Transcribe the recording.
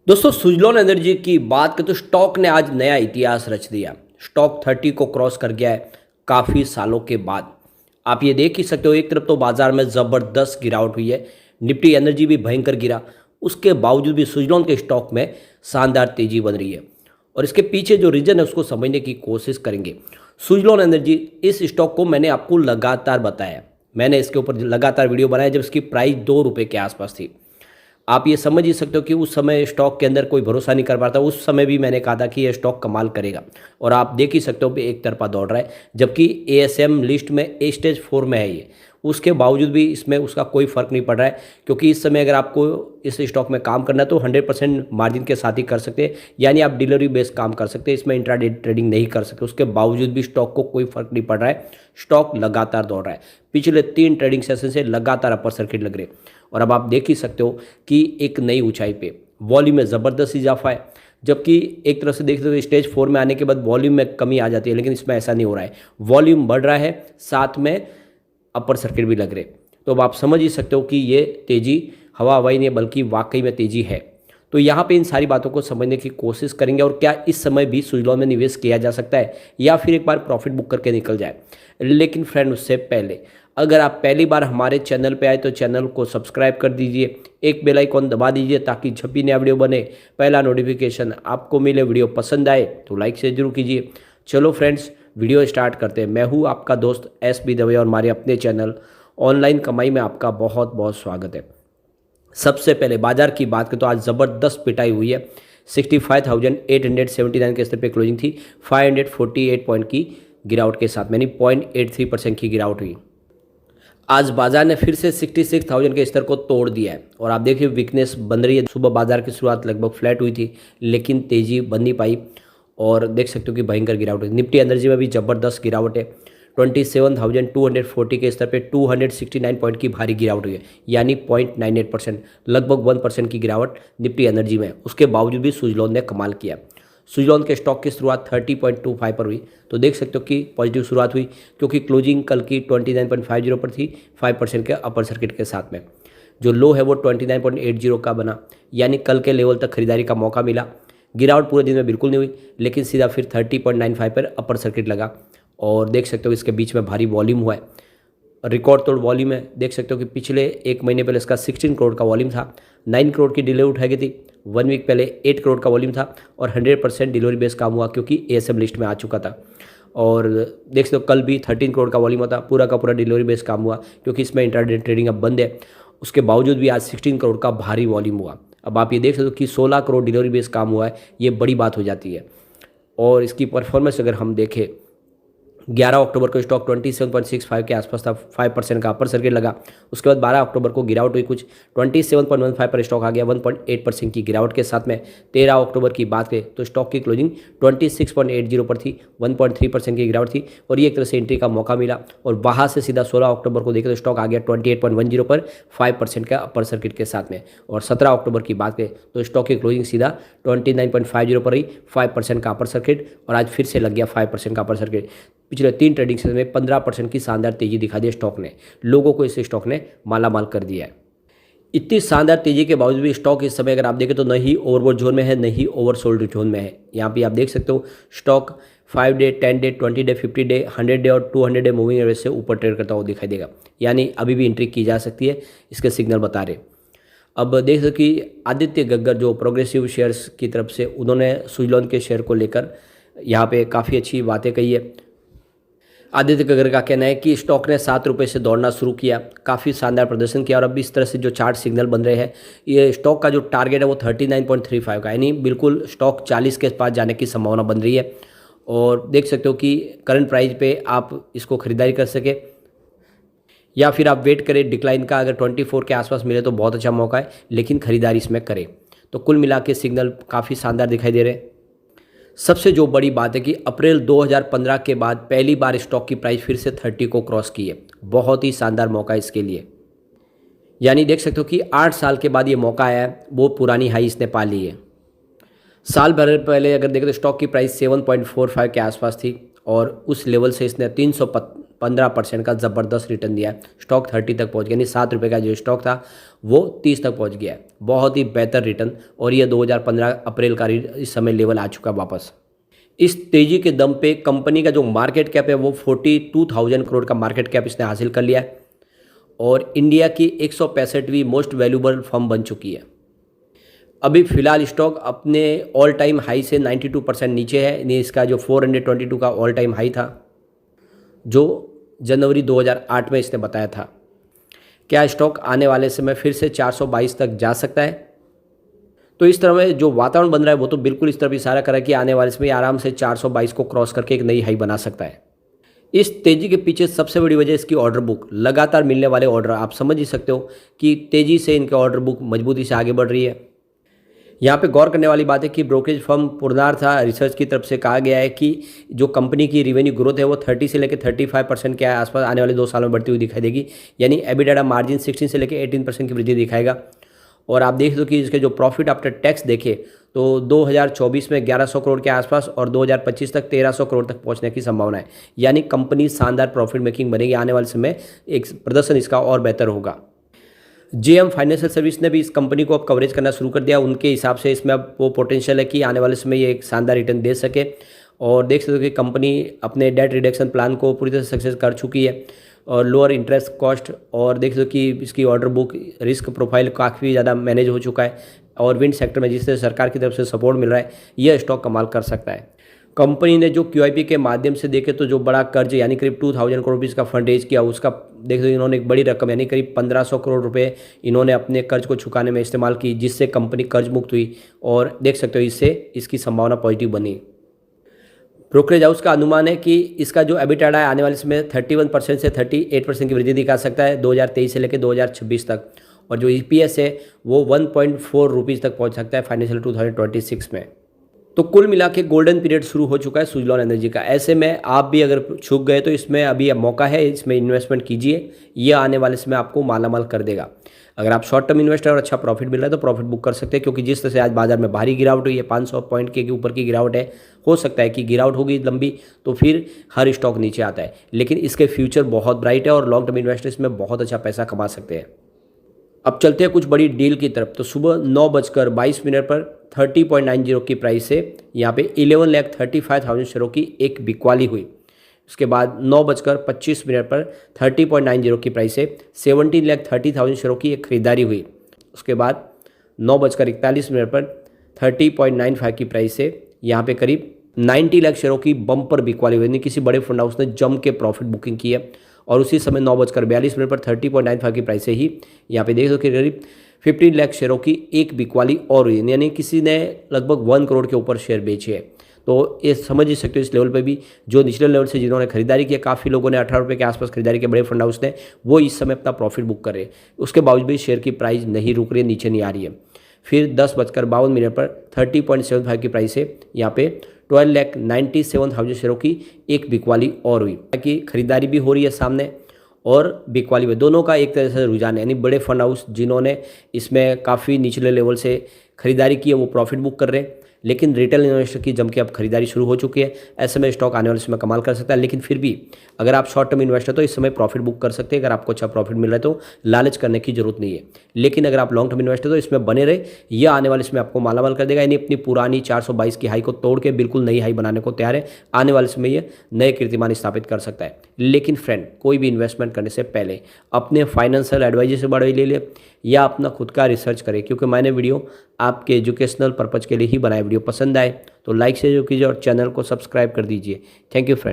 दोस्तों सुजलॉन एनर्जी की बात करें तो स्टॉक ने आज नया इतिहास रच दिया। स्टॉक 30 को क्रॉस कर गया है काफ़ी सालों के बाद। आप ये देख ही सकते हो, एक तरफ तो बाजार में ज़बरदस्त गिरावट हुई है, निफ्टी एनर्जी भी भयंकर गिरा, उसके बावजूद भी सुजलॉन के स्टॉक में शानदार तेजी बन रही है। और इसके पीछे जो रीज़न है उसको समझने की कोशिश करेंगे। सुजलॉन एनर्जी, इस स्टॉक को मैंने आपको लगातार बताया, मैंने इसके ऊपर लगातार वीडियो बनाया जब इसकी प्राइस 2 रुपये के आसपास थी। आप ये समझ ही सकते हो कि उस समय स्टॉक के अंदर कोई भरोसा नहीं कर पाता। उस समय भी मैंने कहा था कि ये स्टॉक कमाल करेगा, और आप देख ही सकते हो कि एक तरफा दौड़ रहा है, जबकि एएसएम लिस्ट में ए स्टेज 4 में है ये। उसके बावजूद भी इसमें उसका कोई फ़र्क नहीं पड़ रहा है, क्योंकि इस समय अगर आपको इस स्टॉक में काम करना है तो 100% मार्जिन के साथ ही कर सकते हैं, यानी आप डिलीवरी बेस्ड काम कर सकते हैं, इसमें इंट्राडे ट्रेडिंग नहीं कर सकते। उसके बावजूद भी स्टॉक को कोई फ़र्क नहीं पड़ रहा है, स्टॉक लगातार दौड़ रहा है। पिछले 3 ट्रेडिंग सेशन से लगातार अपर सर्किट लग रहे, और अब आप देख ही सकते हो कि एक नई ऊंचाई पे वॉल्यूम में ज़बरदस्त इजाफा है। जबकि एक तरफ से देखते हो स्टेज 4 में आने के बाद वॉल्यूम में कमी आ जाती है, लेकिन इसमें ऐसा नहीं हो रहा है, वॉल्यूम बढ़ रहा है, साथ में अपर सर्किट भी लग रहे। तो अब आप समझ ही सकते हो कि ये तेज़ी हवा हवाई नहीं बल्कि वाकई में तेज़ी है। तो यहाँ पे इन सारी बातों को समझने की कोशिश करेंगे, और क्या इस समय भी सुजलॉन में निवेश किया जा सकता है या फिर एक बार प्रॉफिट बुक करके निकल जाए। लेकिन फ्रेंड, उससे पहले अगर आप पहली बार हमारे चैनल पे आए तो चैनल को सब्सक्राइब कर दीजिए, एक बेल आइकॉन दबा दीजिए ताकि जब भी नया वीडियो बने पहला नोटिफिकेशन आपको मिले। वीडियो पसंद आए तो लाइक से जरूर कीजिए। चलो फ्रेंड्स, वीडियो स्टार्ट करते हैं। मैं हूँ आपका दोस्त एस बी दवे, और हमारे अपने चैनल ऑनलाइन कमाई में आपका बहुत बहुत स्वागत है। सबसे पहले बाजार की बात करें तो आज ज़बरदस्त पिटाई हुई है। 65,879 के स्तर पे क्लोजिंग थी, 548 पॉइंट की गिरावट के साथ, यानी 0.83% की गिरावट हुई। आज बाजार ने फिर से 66,000 के स्तर को तोड़ दिया है, और आप देखिए वीकनेस बन रही है। सुबह बाजार की शुरुआत लगभग फ्लैट हुई थी, लेकिन तेज़ी बन नहीं पाई, और देख सकते हो कि भयंकर गिरावट है। निफ्टी एनर्जी में भी ज़बरदस्त गिरावट है। 27,240 के स्तर पे 269 पॉइंट की भारी गिरावट हुई है, यानी 0.98%, लगभग 1% की गिरावट निफ्टी एनर्जी में। उसके बावजूद भी सुजलॉन ने कमाल किया। सुजलॉन के स्टॉक की शुरुआत 30.25 पर हुई, तो देख सकते हो कि पॉजिटिव शुरुआत हुई, क्योंकि क्लोजिंग कल की 29.50 पर थी, 5% के अपर सर्किट के साथ में। जो लो है वो 29.80 का बना, यानी कल के लेवल तक खरीदारी का मौका मिला। गिरावट पूरे दिन में बिल्कुल नहीं हुई, लेकिन सीधा फिर 30.95 पर अपर सर्किट लगा, और देख सकते हो इसके बीच में भारी वॉल्यूम हुआ है, रिकॉर्ड तोड़ वॉल्यूम है। देख सकते हो कि पिछले एक महीने पहले इसका 16 करोड़ का वॉल्यूम था, 9 करोड़ की डिलीवरी उठाई गई थी। 1 वीक पहले 8 करोड़ का वॉल्यूम था, और 100% डिलीवरी बेस काम हुआ, क्योंकि एएसएम लिस्ट में आ चुका था। और देख सकते हो कल भी 13 करोड़ का वॉल्यूम था, पूरा का पूरा डिलीवरी बेस काम हुआ, क्योंकि इसमें इंट्राडे ट्रेडिंग अब बंद है। उसके बावजूद भी आज 16 करोड़ का भारी वॉल्यूम हुआ। अब आप ये देख सकते हो कि 16 करोड़ डिलीवरी बेस काम हुआ है, ये बड़ी बात हो जाती है। और इसकी परफॉर्मेंस अगर हम देखें, 11 अक्टूबर को स्टॉक 27.65 के आसपास था, 5% का अपर सर्किट लगा। उसके बाद 12 अक्टूबर को गिरावट हुई, कुछ 27.15 पर स्टॉक आ गया, 1.8% की गिरावट के साथ में। 13 अक्टूबर की बात करें तो स्टॉक की क्लोजिंग 26.80 पर थी, 1.3% की गिरावट थी, और ये एक तरह से एंट्री का मौका मिला। और वहाँ से सीधा 16 अक्टूबर को देखें तो स्टॉक आ गया 28.10 पर, 5% का अपर सर्किट के साथ में। और 17 अक्टूबर की बात करें तो स्टॉक की क्लोजिंग सीधा 29.50 पर रही, 5% का अपर सर्किट, और आज फिर से लग गया 5% का अपर सर्किट। पिछले 3 ट्रेडिंग सेशन में 15% की शानदार तेजी दिखा दी स्टॉक ने। लोगों को इस स्टॉक ने माला माल कर दिया है। इतनी शानदार तेजी के बावजूद भी स्टॉक इस समय अगर आप देखें तो न ही ओवरबॉट जोन में है, न ही ओवरसोल्ड जोन में है। यहाँ पे आप देख सकते हो stock 5 day, 10 day, 20 day, 50 day, 100 day और 200 डे मूविंग एवरेज से ऊपर ट्रेड करता हुआ दिखाई देगा, यानी अभी भी एंट्री की जा सकती है, इसके सिग्नल बता रहे। अब देख सकते कि आदित्य गग्गर जो प्रोग्रेसिव शेयर्स की तरफ से, उन्होंने सुजलॉन के शेयर को लेकर यहाँ पे काफ़ी अच्छी बातें कही है। आदित्य गग्गर का कहना है कि स्टॉक ने 7 रुपये से दौड़ना शुरू किया, काफ़ी शानदार प्रदर्शन किया, और अब इस तरह से जो चार्ट सिग्नल बन रहे हैं, ये स्टॉक का जो टारगेट है वो 39.35 का, यानी बिल्कुल स्टॉक 40 के पास जाने की संभावना बन रही है। और देख सकते हो कि करंट प्राइस पे आप इसको खरीदारी कर सके, या फिर आप वेट करें डिक्लाइन का। अगर 24 के आसपास मिले तो बहुत अच्छा मौका है, लेकिन खरीदारी इसमें करें। तो कुल मिला के सिग्नल काफ़ी शानदार दिखाई दे रहे हैं। सबसे जो बड़ी बात है कि अप्रैल 2015 के बाद पहली बार स्टॉक की प्राइस फिर से 30 को क्रॉस की है, बहुत ही शानदार मौका है इसके लिए। यानी देख सकते हो कि 8 साल के बाद ये मौका आया है, वो पुरानी हाई इसने पा ली है। साल भर पहले अगर देखें तो स्टॉक की प्राइस 7.45 के आसपास थी, और उस लेवल से इसने 15% का ज़बरदस्त रिटर्न दिया है। स्टॉक 30 तक पहुंच गया, यानी 7 रुपये का जो स्टॉक था वो 30 तक पहुंच गया है। बहुत ही बेहतर रिटर्न, और ये 2015 अप्रैल का इस समय लेवल आ चुका वापस। इस तेज़ी के दम पे कंपनी का जो मार्केट कैप है वो 42,000 करोड़ का मार्केट कैप इसने हासिल कर लिया है, और इंडिया की 165वीं मोस्ट वैल्यूबल फर्म बन चुकी है। अभी फ़िलहाल स्टॉक अपने ऑल टाइम हाई से 92% नीचे है, यानी इसका जो 422 का ऑल टाइम हाई था जो जनवरी 2008 में इसने बताया था। क्या स्टॉक आने वाले समय फिर से 422 तक जा सकता है? तो इस तरह में जो वातावरण बन रहा है वो तो बिल्कुल इस तरफ इशारा कर रहा है कि आने वाले समय आराम से 422 को क्रॉस करके एक नई हाई बना सकता है। इस तेज़ी के पीछे सबसे बड़ी वजह इसकी ऑर्डर बुक, लगातार मिलने वाले ऑर्डर। आप समझ ही सकते हो कि तेज़ी से इनके ऑर्डर बुक मजबूती से आगे बढ़ रही है। यहाँ पे गौर करने वाली बात है कि ब्रोकरेज फर्म पूर्णार्था रिसर्च की तरफ से कहा गया है कि जो कंपनी की रिवेन्यू ग्रोथ है वो 30 से लेकर 35% के आसपास आने वाले 2 सालों में बढ़ती हुई दिखाई देगी, यानी एबिटाडा मार्जिन 16 से लेकर 18% की वृद्धि दिखाएगा। और आप देख लो कि इसके जो प्रॉफिट आफ्टर टैक्स देखें तो 2024 में 1100 करोड़ के आसपास और 2025 तक 1300 करोड़ तक पहुंचने की संभावना है, यानी कंपनी शानदार प्रॉफिट मेकिंग बनेगी। आने वाले समय एक प्रदर्शन इसका और बेहतर होगा। जेएम फाइनेंशियल सर्विस ने भी इस कंपनी को अब कवरेज करना शुरू कर दिया। उनके हिसाब से इसमें अब वो पोटेंशियल है कि आने वाले समय ये एक शानदार रिटर्न दे सके, और देख सकते हो कि कंपनी अपने डेट रिडक्शन प्लान को पूरी तरह से सक्सेस कर चुकी है, और लोअर इंटरेस्ट कॉस्ट, और देख सकते हो कि इसकी ऑर्डर बुक रिस्क प्रोफाइल काफ़ी ज़्यादा मैनेज हो चुका है, और विंड सेक्टर में जिससे सरकार की तरफ से सपोर्ट मिल रहा है, यह स्टॉक कमाल कर सकता है। कंपनी ने जो QIP के माध्यम से देखे तो जो बड़ा कर्ज यानी करीब 2000 करोड़ रुपये का फंड रेज किया, उसका देख दो इन्होंने एक बड़ी रकम यानी करीब 1500 करोड़ रुपए इन्होंने अपने कर्ज को चुकाने में इस्तेमाल की, जिससे कंपनी कर्ज मुक्त हुई, और देख सकते हो इससे इसकी संभावना पॉजिटिव बनी। ब्रोकरेज हाउस का अनुमान है कि इसका जो एबिटाडा है आने वाले समय 31% से 38% की वृद्धि दिखा सकता है 2023 से लेकर 2026 तक, और जो EPS है वो 1.4 रुपीज़ तक पहुंच सकता है फाइनेंशियल 2026 में। तो कुल मिला के गोल्डन पीरियड शुरू हो चुका है सुजलॉन एनर्जी का। ऐसे में आप भी अगर छूट गए तो इसमें अभी मौका है, इसमें इन्वेस्टमेंट कीजिए, ये आने वाले समय आपको मालामाल कर देगा। अगर आप शॉर्ट टर्म इन्वेस्टर और अच्छा प्रॉफिट मिल रहा है तो प्रॉफिट बुक कर सकते हैं, क्योंकि जिस तरह से आज बाजार में भारी गिरावट हुई है, 500 पॉइंट के ऊपर की गिरावट है, हो सकता है कि गिरावट होगी लंबी तो फिर हर स्टॉक नीचे आता है, लेकिन इसके फ्यूचर बहुत ब्राइट है और लॉन्ग टर्म इन्वेस्टर इसमें बहुत अच्छा पैसा कमा सकते हैं। अब चलते हैं कुछ बड़ी डील की तरफ। तो सुबह 9:22 पर 30.90 की प्राइस से यहाँ पे 11,35,000 शेयरों की एक बिकवाली हुई। उसके बाद 9:25 पर 30.90 की प्राइस से 17,30,000 शेयरों की एक खरीदारी हुई। उसके बाद 9:41 पर 30.95 की प्राइस से यहाँ पे करीब 90 लाख शेयरों की बम्पर बिकवाली हुई, यानी किसी बड़े फंड हाउस ने जम के प्रॉफिट बुकिंग की है। और उसी समय 9:42 पर 30.95 की प्राइस से ही यहाँ पे देख दो कि करीब 15 लाख शेयरों की एक बिकवाली और हुई, यानी किसी ने लगभग 1 करोड़ के ऊपर शेयर बेचे हैं। तो ये समझ ही सकते हो इस लेवल पे भी जो निचले लेवल से जिन्होंने खरीदारी किया, काफ़ी लोगों ने 18 रुपये के आसपास खरीदारी के बड़े फंड हाउस ने, वो इस समय अपना प्रॉफिट बुक कर रहे हैं। उसके बावजूद भी शेयर की प्राइस नहीं रुक रही है, नीचे नहीं आ रही है। फिर 10:52 पर 30.75 की प्राइस से यहाँ पे 12,97,000 शेयरों की एक बिकवाली और हुई, ताकि खरीदारी भी हो रही है सामने और बिकवाली में दोनों का एक तरह से रुझान है, यानी बड़े फंड हाउस जिन्होंने इसमें काफ़ी निचले लेवल से खरीदारी की है वो प्रॉफिट बुक कर रहे हैं, लेकिन रिटेल इन्वेस्टर की जम के अब खरीदारी शुरू हो चुकी है। ऐसे में स्टॉक आने वाले समय कमाल कर सकता है, लेकिन फिर भी अगर आप शॉर्ट टर्म इन्वेस्टर तो इस समय प्रॉफिट बुक कर सकते हैं। अगर आपको अच्छा प्रॉफिट मिल रहा है तो लालच करने की जरूरत नहीं है, लेकिन अगर आप लॉन्ग टर्म इन्वेस्टर तो इसमें बने रहे, यह आने वाले समय आपको मालामाल कर देगा, यानी अपनी पुरानी 422 की हाई को तोड़ के बिल्कुल नई हाई बनाने को तैयार है। आने वाले समय ये नए कीर्तिमान स्थापित कर सकता है। लेकिन फ्रेंड, कोई भी इन्वेस्टमेंट करने से पहले अपने फाइनेंशियल एडवाइजर से बढ़ाई ले ले या अपना खुद का रिसर्च करें, क्योंकि मैंने वीडियो आपके एजुकेशनल पर्पज़ के लिए ही बनाया। वीडियो पसंद आए तो लाइक शेयर कीजिए और चैनल को सब्सक्राइब कर दीजिए। Thank you friend.